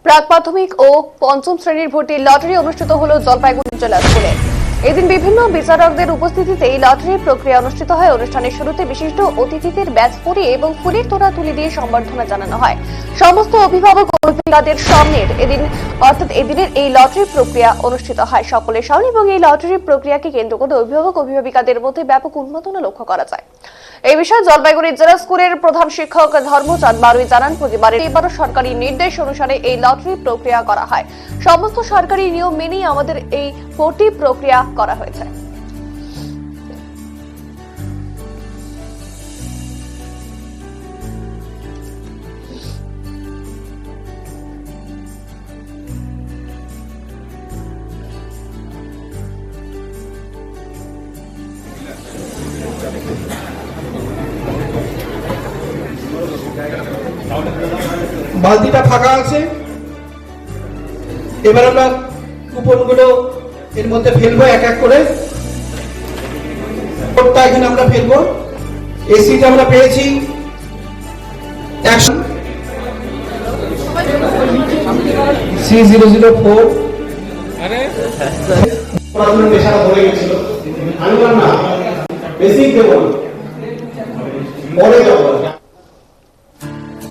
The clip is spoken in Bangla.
প্রাক প্রাথমিক ও পঞ্চম শ্রেণীর ভর্তি লটারি অনুষ্ঠিত হল জলপাইগুড়ি জেলা স্কুলে। এদিন বিভিন্ন বিচারকদের উপস্থিতিতে এই লটারি প্রক্রিয়া অনুষ্ঠিত হয়। অনুষ্ঠানের শুরুতে বিশিষ্ট অতিথিদের ব্যাচ পরিয়ে এবং ফুলের তোড়া তুলে দিয়ে সম্বর্ধনা জানানো হয়। সমস্ত অভিভাবক ও অভিভাবকদের সামনে এদিনের এই লটারি প্রক্রিয়া অনুষ্ঠিত হয় সকলের সামনে এবং এই লটারি প্রক্রিয়াকে কেন্দ্র করে অভিভাবক অভিভাবিকাদের মধ্যে ব্যাপক উন্মাদনা লক্ষ্য করা যায়। এই বিষয়ে জলপাইগুড়ি জেলা স্কুলের প্রধান শিক্ষক ধর্মচাঁদ বারুই জানান, প্রতিবারের এবারও সরকারি নির্দেশ অনুসারে এই লটারি প্রক্রিয়া করা হয়। সমস্ত সরকারি নিয়ম মেনেই আমাদের এই ভর্তি প্রক্রিয়া করা হয়েছে। বালতিটা ফাঁকা আছে, এবার আমরা কুপনগুলো এর মধ্যে ফেলবো এক এক করে। এখানে আমরা ফেলবো। এসিটা আমরা পেয়েছি 3004। পেশাটা ধরে গেছিল, আমি না বেসিক দেবো পরে যাবো।